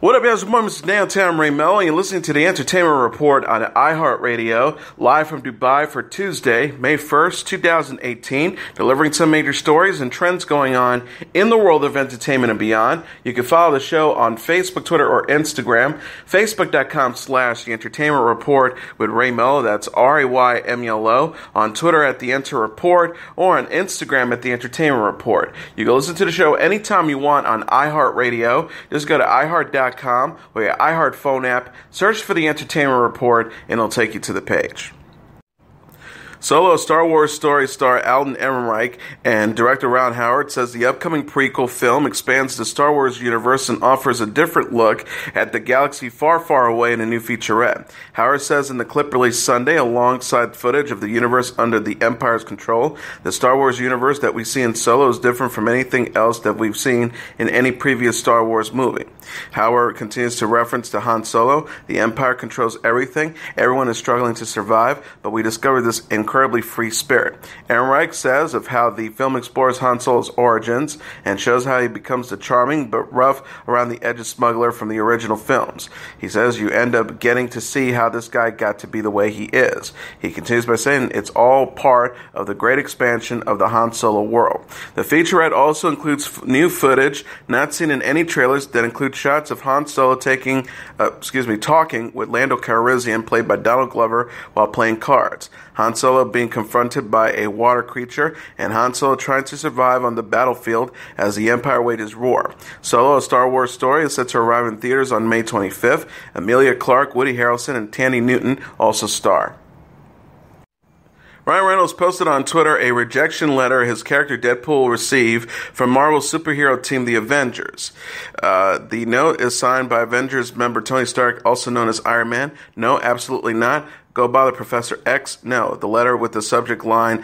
What up, guys? My name is Downtown Ray Melo, and you're listening to the Entertainment Report on iHeartRadio, live from Dubai for Tuesday, May 1st, 2018, delivering some major stories and trends going on in the world of entertainment and beyond. You can follow the show on Facebook, Twitter, or Instagram, facebook.com/The Entertainment Report with Ray Melo, that's RAYMELO, on Twitter at The Enter Report, or on Instagram at The Entertainment Report. You can listen to the show anytime you want on iHeartRadio. Just go to iHeart.com or your iHeart phone app, search for The Entertainment Report, and it'll take you to the page. Solo Star Wars story star Alden Ehrenreich and director Ron Howard says the upcoming prequel film expands the Star Wars universe and offers a different look at the galaxy far, far away in a new featurette. Howard says in the clip released Sunday, alongside footage of the universe under the Empire's control, the Star Wars universe that we see in Solo is different from anything else that we've seen in any previous Star Wars movie. Howard continues to reference to Han Solo. The Empire controls everything. Everyone is struggling to survive, but we discovered this incredibly free spirit. Ehrenreich says of how the film explores Han Solo's origins and shows how he becomes the charming but rough around the edges smuggler from the original films. He says you end up getting to see how this guy got to be the way he is. He continues by saying it's all part of the great expansion of the Han Solo world. The featurette also includes new footage not seen in any trailers that include shots of Han Solo talking with Lando Calrissian, played by Donald Glover, while playing cards. Han Solo being confronted by a water creature, and Han Solo trying to survive on the battlefield as the Empire wages war. Solo, a Star Wars story, is set to arrive in theaters on May 25th. Emilia Clarke, Woody Harrelson, and Tandy Newton also star. Ryan Reynolds posted on Twitter a rejection letter his character Deadpool received from Marvel's superhero team, the Avengers. The note is signed by Avengers member Tony Stark, also known as Iron Man. No, absolutely not. Go bother Professor X? No. The letter with the subject line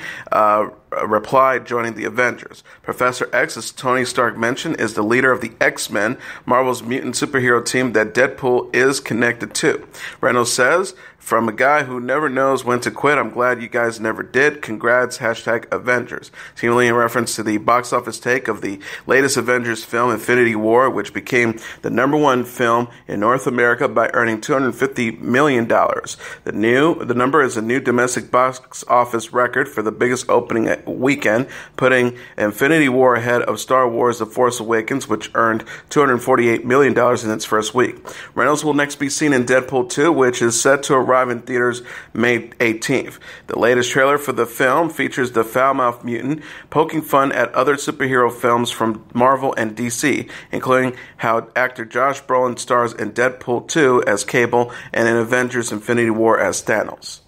replied, joining the Avengers. Professor X, as Tony Stark mentioned, is the leader of the X-Men, Marvel's mutant superhero team that Deadpool is connected to. Reynolds says, from a guy who never knows when to quit, I'm glad you guys never did. Congrats, #Avengers. Seemingly in reference to the box office take of the latest Avengers film, Infinity War, which became the #1 film in North America by earning $250 million. The number is a new domestic box office record for the biggest opening weekend, putting Infinity War ahead of Star Wars The Force Awakens, which earned $248 million in its first week. Reynolds will next be seen in Deadpool 2, which is set to arrive in theaters May 18th. The latest trailer for the film features the foul-mouthed mutant poking fun at other superhero films from Marvel and DC, including how actor Josh Brolin stars in Deadpool 2 as Cable and in Avengers Infinity War as Thanos.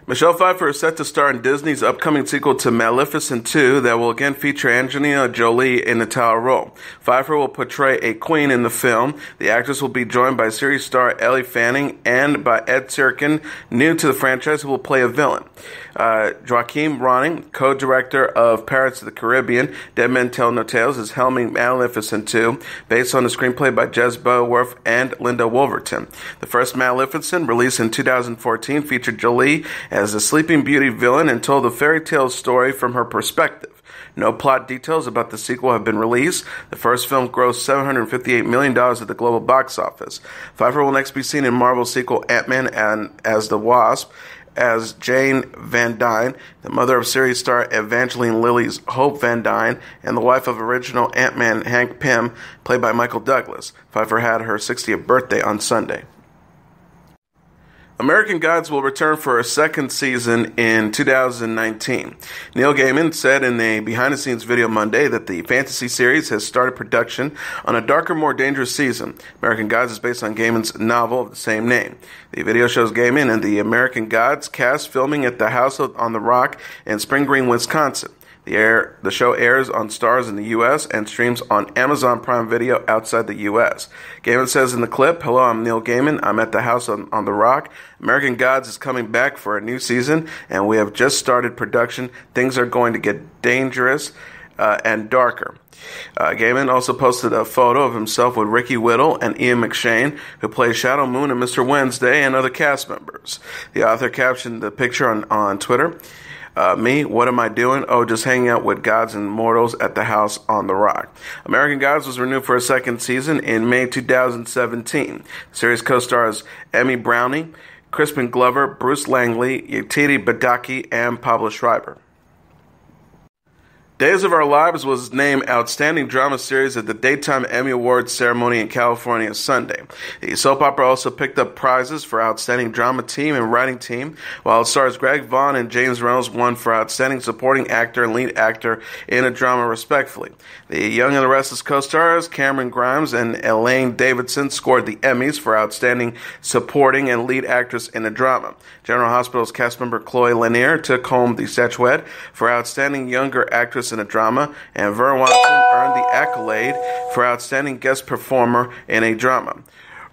Michelle Pfeiffer is set to star in Disney's upcoming sequel to Maleficent 2 that will again feature Angelina Jolie in the title role. Pfeiffer will portray a queen in the film. The actress will be joined by series star Ellie Fanning and by Ed Serkin, new to the franchise, who will play a villain. Joaquin Ronning, co-director of Pirates of the Caribbean, Dead Men Tell No Tales, is helming Maleficent 2, based on the screenplay by Jez Bowerworth and Linda Wolverton. The first Maleficent, released in 2014, featured Jolie as a Sleeping Beauty villain and told the fairy tale story from her perspective. No plot details about the sequel have been released. The first film grossed $758 million at the global box office. Pfeiffer will next be seen in Marvel's sequel Ant-Man and as the Wasp, as Jane Van Dyne, the mother of series star Evangeline Lilly's Hope Van Dyne, and the wife of original Ant-Man Hank Pym, played by Michael Douglas. Pfeiffer had her 60th birthday on Sunday. American Gods will return for a second season in 2019. Neil Gaiman said in a behind-the-scenes video Monday that the fantasy series has started production on a darker, more dangerous season. American Gods is based on Gaiman's novel of the same name. The video shows Gaiman and the American Gods cast filming at the House on the Rock in Spring Green, Wisconsin. The show airs on Starz in the U.S. and streams on Amazon Prime Video outside the U.S. Gaiman says in the clip, "Hello, I'm Neil Gaiman. I'm at the House on the Rock. American Gods is coming back for a new season, and we have just started production. Things are going to get dangerous and darker." Gaiman also posted a photo of himself with Ricky Whittle and Ian McShane, who play Shadow Moon and Mr. Wednesday, and other cast members. The author captioned the picture on Twitter. Me, what am I doing? Oh, just hanging out with gods and mortals at the house on the rock. American Gods was renewed for a second season in May 2017. The series co-stars Emmy Browning, Crispin Glover, Bruce Langley, Yetiri Badaki, and Pablo Schreiber. Days of Our Lives was named Outstanding Drama Series at the Daytime Emmy Awards ceremony in California Sunday. The soap opera also picked up prizes for Outstanding Drama Team and Writing Team, while it stars Greg Vaughn and James Reynolds won for Outstanding Supporting Actor and Lead Actor in a Drama, respectively. The Young and the Restless co-stars Cameron Grimes and Elaine Davidson scored the Emmys for Outstanding Supporting and Lead Actress in a Drama. General Hospital's cast member Chloe Lanier took home the statuette for Outstanding Younger Actress in a Drama, and Vern Watson earned the accolade for Outstanding Guest Performer in a Drama.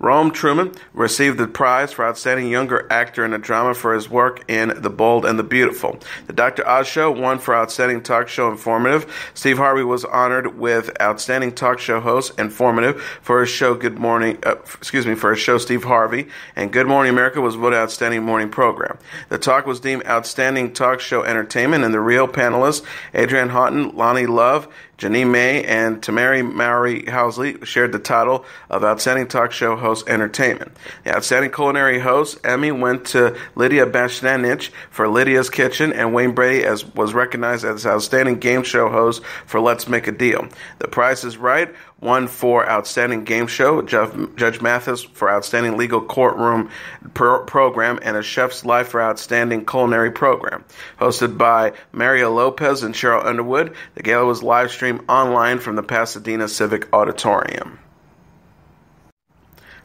Rome Truman received the prize for Outstanding Younger Actor in a Drama for his work in The Bold and the Beautiful. The Dr. Oz Show won for Outstanding Talk Show Informative. Steve Harvey was honored with Outstanding Talk Show Host Informative for his show for his show Steve Harvey, and Good Morning America was voted Outstanding Morning Program. The Talk was deemed Outstanding Talk Show Entertainment, and the real panelists Adrienne Houghton, Lonnie Love, Janine May, and Tamari Mowry Housley shared the title of Outstanding Talk Show Host Entertainment. The Outstanding Culinary Host Emmy went to Lydia Bastianich for Lydia's Kitchen, and Wayne Brady was recognized as Outstanding Game Show Host for Let's Make a Deal. The Price is Right won for Outstanding Game Show, Judge Mathis for Outstanding Legal Courtroom Program, and A Chef's Life for Outstanding Culinary Program. Hosted by Maria Lopez and Cheryl Underwood, the gala was live streamed online from the Pasadena Civic Auditorium.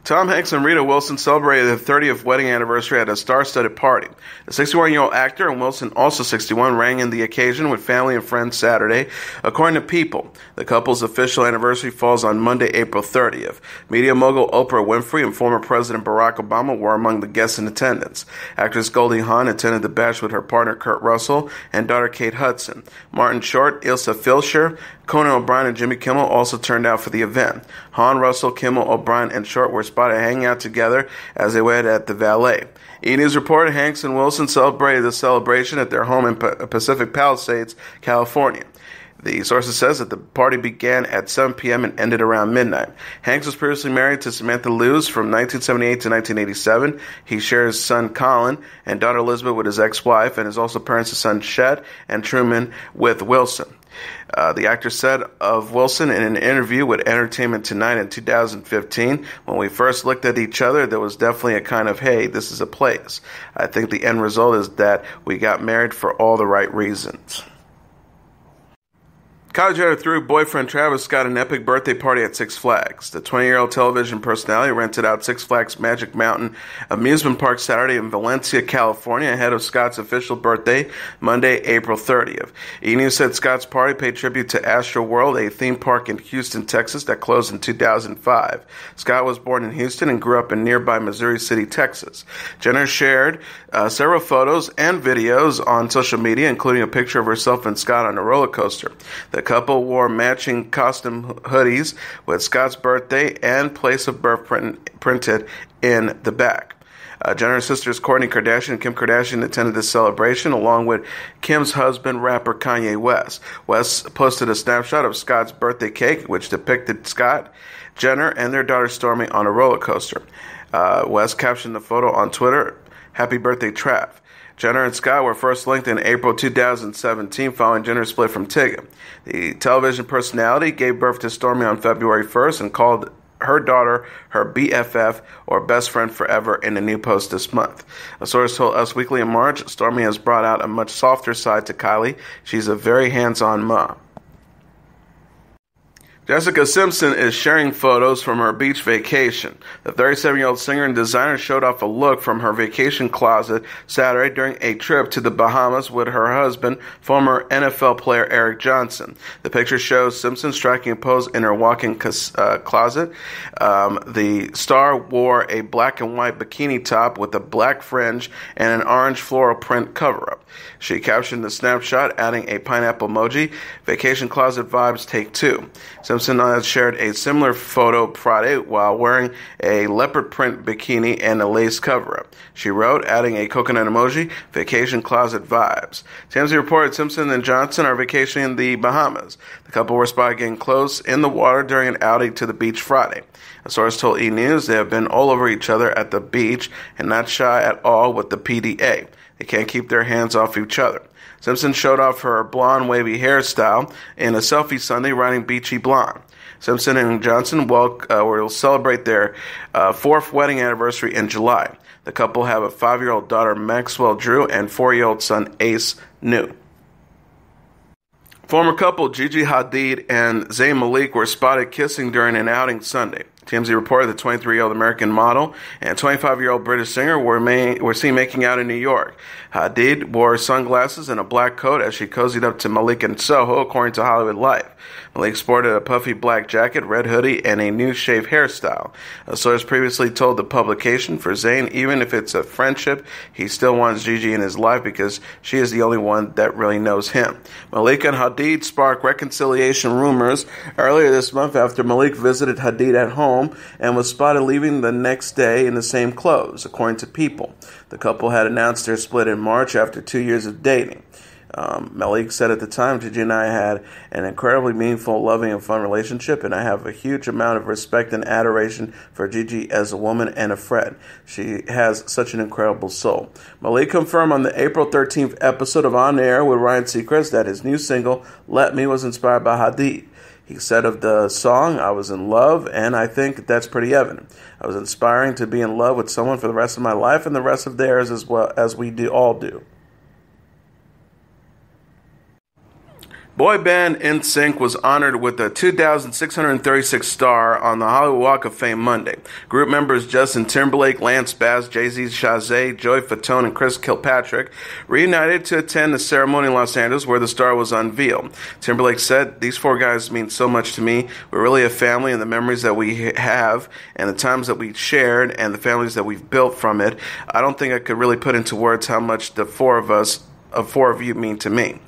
Tom Hanks and Rita Wilson celebrated their 30th wedding anniversary at a star-studded party. The 61-year-old actor and Wilson, also 61, rang in the occasion with family and friends Saturday. According to People, the couple's official anniversary falls on Monday, April 30th. Media mogul Oprah Winfrey and former President Barack Obama were among the guests in attendance. Actress Goldie Hawn attended the bash with her partner Kurt Russell and daughter Kate Hudson. Martin Short, Ilsa Filsher, Conan O'Brien, and Jimmy Kimmel also turned out for the event. Hawn, Russell, Kimmel, O'Brien, and Short were spotted hanging out together as they waited at the valet. E! News reported Hanks and Wilson celebrated the celebration at their home in Pacific Palisades, California. The sources says that the party began at 7 p.m. and ended around midnight. Hanks was previously married to Samantha Lewis from 1978 to 1987. He shares son Colin and daughter Elizabeth with his ex-wife, and is also parents to son Chet and Truman with Wilson. The actor said of Wilson in an interview with Entertainment Tonight in 2015, "When we first looked at each other, there was definitely a kind of, hey, this is a place. I think the end result is that we got married for all the right reasons." Kylie Jenner threw boyfriend Travis Scott an epic birthday party at Six Flags. The 20-year-old television personality rented out Six Flags Magic Mountain amusement park Saturday in Valencia, California, ahead of Scott's official birthday, Monday, April 30th. E! News said Scott's party paid tribute to Astro World, a theme park in Houston, Texas, that closed in 2005. Scott was born in Houston and grew up in nearby Missouri City, Texas. Jenner shared several photos and videos on social media, including a picture of herself and Scott on a roller coaster. The couple wore matching costume hoodies with Scott's birthday and place of birth printed in the back. Jenner's sisters Kourtney Kardashian and Kim Kardashian attended this celebration, along with Kim's husband, rapper Kanye West. West posted a snapshot of Scott's birthday cake, which depicted Scott, Jenner, and their daughter Stormi on a roller coaster. West captioned the photo on Twitter, "Happy birthday, Trav." Jenner and Scott were first linked in April 2017 following Jenner's split from Tyga. The television personality gave birth to Stormi on February 1st and called her daughter her BFF, or best friend forever, in a new post this month. A source told Us Weekly in March, Stormi has brought out a much softer side to Kylie. She's a very hands-on mom. Jessica Simpson is sharing photos from her beach vacation. The 37-year-old singer and designer showed off a look from her vacation closet Saturday during a trip to the Bahamas with her husband, former NFL player Eric Johnson. The picture shows Simpson striking a pose in her walk-in closet. The star wore a black and white bikini top with a black fringe and an orange floral print cover-up. She captioned the snapshot, adding a pineapple emoji. "Vacation closet vibes, take two." Simpson has shared a similar photo Friday while wearing a leopard print bikini and a lace cover-up. She wrote, adding a coconut emoji, vacation closet vibes. TMZ reported Simpson and Johnson are vacationing in the Bahamas. The couple were spotted getting close in the water during an outing to the beach Friday. A source told E! News they have been all over each other at the beach and not shy at all with the PDA. They can't keep their hands off each other. Simpson showed off her blonde wavy hairstyle in a selfie Sunday riding Beachy Blonde. Simpson and Johnson will celebrate their fourth wedding anniversary in July. The couple have a 5-year-old daughter, Maxwell Drew, and 4-year-old son, Ace New. Former couple Gigi Hadid and Zayn Malik were spotted kissing during an outing Sunday. TMZ reported the 23-year-old American model and 25-year-old British singer were seen making out in New York. Hadid wore sunglasses and a black coat as she cozied up to Malik in Soho, according to Hollywood Life. Malik sported a puffy black jacket, red hoodie, and a new shave hairstyle. A source previously told the publication, for Zayn, even if it's a friendship, he still wants Gigi in his life because she is the only one that really knows him. Malik and Hadid sparked reconciliation rumors earlier this month after Malik visited Hadid at home and was spotted leaving the next day in the same clothes, according to People. The couple had announced their split in March after 2 years of dating. Malik said at the time, Gigi and I had an incredibly meaningful, loving, and fun relationship, and I have a huge amount of respect and adoration for Gigi as a woman and a friend. She has such an incredible soul. Malik confirmed on the April 13th episode of On Air with Ryan Seacrest that his new single, Let Me, was inspired by Hadid. He said of the song, I was in love, and I think that's pretty evident. I was inspiring to be in love with someone for the rest of my life and the rest of theirs as well as we all do. Boy band NSYNC was honored with a 2,636 star on the Hollywood Walk of Fame Monday. Group members Justin Timberlake, Lance Bass, Jay-Z Chazé, Joey Fatone, and Chris Kilpatrick reunited to attend the ceremony in Los Angeles where the star was unveiled. Timberlake said, "These 4 guys mean so much to me. We're really a family, and the memories that we have and the times that we shared and the families that we've built from it, I don't think I could really put into words how much the 4 of you mean to me."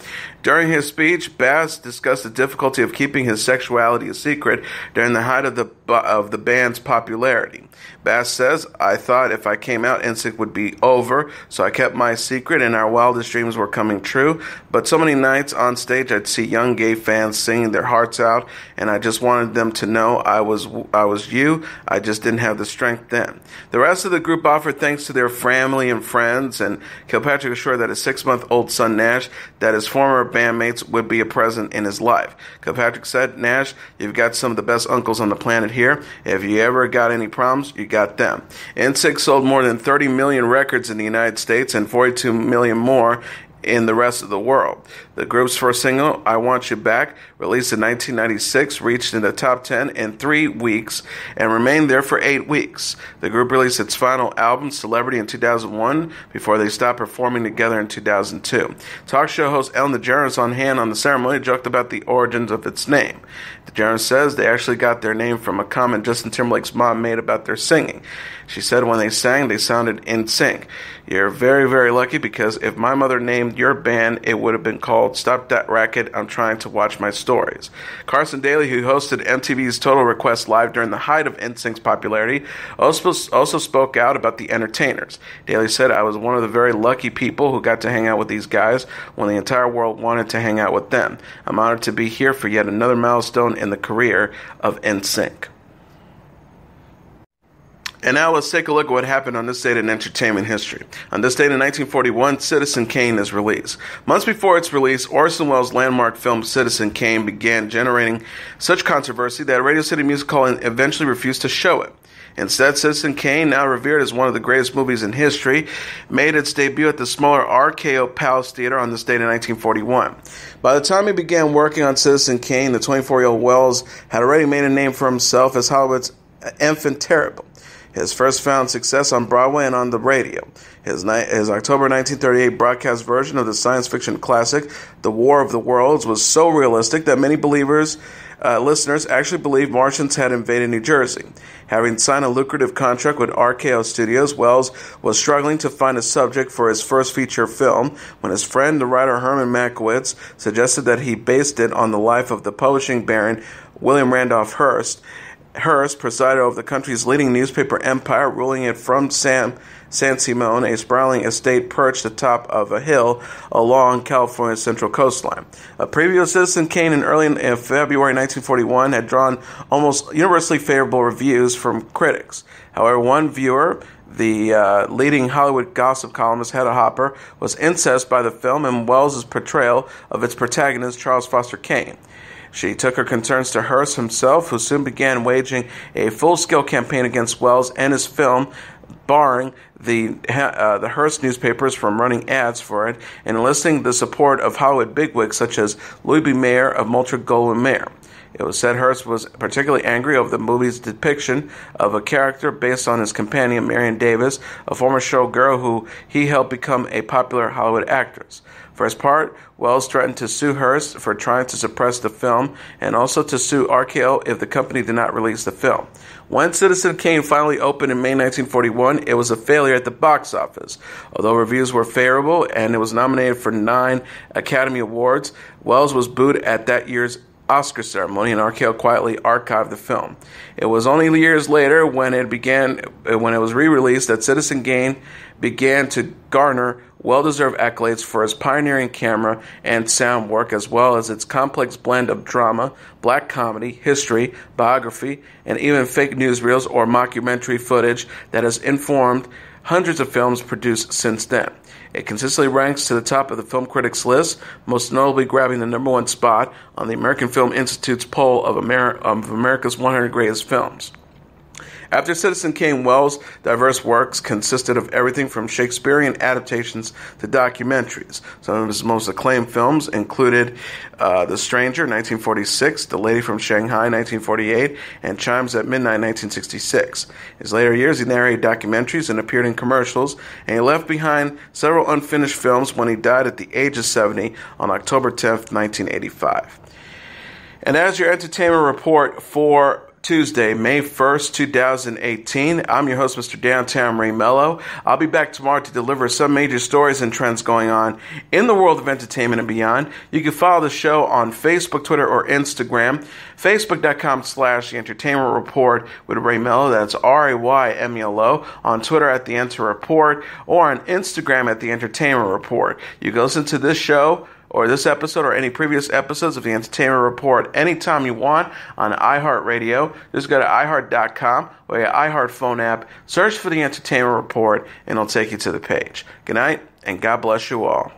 During his speech, Bass discussed the difficulty of keeping his sexuality a secret during the height of the band's popularity. Bass says, "I thought if I came out, NSYNC would be over, so I kept my secret and our wildest dreams were coming true. But so many nights on stage, I'd see young gay fans singing their hearts out, and I just wanted them to know I was you. I just didn't have the strength then." The rest of the group offered thanks to their family and friends, and Kilpatrick assured that his 6-month-old son, Nash, that his former bandmates would be a present in his life. Kilpatrick said, "Nash, you've got some of the best uncles on the planet here. If you ever got any problems, you got them." NSYNC sold more than 30 million records in the United States and 42 million more in the rest of the world. The group's first single, I Want You Back, released in 1996, reached in the top 10 in 3 weeks and remained there for 8 weeks. The group released its final album, Celebrity, in 2001 before they stopped performing together in 2002. Talk show host Ellen DeGeneres, on hand on the ceremony, joked about the origins of its name. DeGeneres says they actually got their name from a comment Justin Timberlake's mom made about their singing. She said when they sang, they sounded in sync. You're very, very lucky because if my mother named your band, it would have been called Stop That Racket, I'm Trying to Watch My Stories. Carson Daly, who hosted MTV's Total Request Live during the height of NSYNC's popularity, also spoke out about the entertainers. Daly said, I was one of the very lucky people who got to hang out with these guys when the entire world wanted to hang out with them. I'm honored to be here for yet another milestone in the career of NSYNC. And now let's take a look at what happened on this date in entertainment history. On this date in 1941, Citizen Kane is released. Months before its release, Orson Welles' landmark film Citizen Kane began generating such controversy that Radio City Music Hall eventually refused to show it. Instead, Citizen Kane, now revered as one of the greatest movies in history, made its debut at the smaller RKO Palace Theater on this date in 1941. By the time he began working on Citizen Kane, the 24-year-old Welles had already made a name for himself as Hollywood's enfant terrible. His first found success on Broadway and on the radio. His October 1938 broadcast version of the science fiction classic, The War of the Worlds, was so realistic that many listeners actually believed Martians had invaded New Jersey. Having signed a lucrative contract with RKO Studios, Wells was struggling to find a subject for his first feature film when his friend, the writer Herman Mankiewicz, suggested that he based it on the life of the publishing baron William Randolph Hearst. Hearst presided over the country's leading newspaper empire, ruling it from San Simon, a sprawling estate perched atop of a hill along California's central coastline. A preview of Citizen Kane in February 1941 had drawn almost universally favorable reviews from critics. However, one viewer, the leading Hollywood gossip columnist Hedda Hopper, was incensed by the film and Wells' portrayal of its protagonist, Charles Foster Kane. She took her concerns to Hearst himself, who soon began waging a full-scale campaign against Wells and his film, barring the Hearst newspapers from running ads for it, and enlisting the support of Hollywood bigwigs such as Louis B. Mayer of Metro-Goldwyn-Mayer. It was said Hearst was particularly angry over the movie's depiction of a character based on his companion, Marion Davis, a former showgirl who he helped become a popular Hollywood actress. For his part, Wells threatened to sue Hearst for trying to suppress the film and also to sue RKO if the company did not release the film. When Citizen Kane finally opened in May 1941, it was a failure at the box office. Although reviews were favorable and it was nominated for 9 Academy Awards, Wells was booed at that year's Oscar ceremony, and RKO quietly archived the film. It was only years later, when it was re-released, that Citizen Kane began to garner well-deserved accolades for its pioneering camera and sound work, as well as its complex blend of drama, black comedy, history, biography, and even fake newsreels or mockumentary footage that has informed hundreds of films produced since then. It consistently ranks to the top of the film critics' list, most notably grabbing the #1 spot on the American Film Institute's poll of America's 100 Greatest Films. After Citizen Kane, Wells' diverse works consisted of everything from Shakespearean adaptations to documentaries. Some of his most acclaimed films included The Stranger, 1946, The Lady from Shanghai, 1948, and Chimes at Midnight, 1966. In his later years, he narrated documentaries and appeared in commercials, and he left behind several unfinished films when he died at the age of 70 on October 10th, 1985. And as your entertainment report for Tuesday, May 1st, 2018. I'm your host, Mr. Downtown Ray Melo. I'll be back tomorrow to deliver some major stories and trends going on in the world of entertainment and beyond. You can follow the show on Facebook, Twitter, or Instagram. Facebook.com/The Entertainment Report with Ray Melo. That's RAYMELO. On Twitter at The Enter Report, or on Instagram at The Entertainment Report. You can listen to this show or this episode or any previous episodes of the Entertainment Report anytime you want on iHeartRadio. Just go to iHeart.com or your iHeart phone app, search for the Entertainment Report, and it'll take you to the page. Good night, and God bless you all.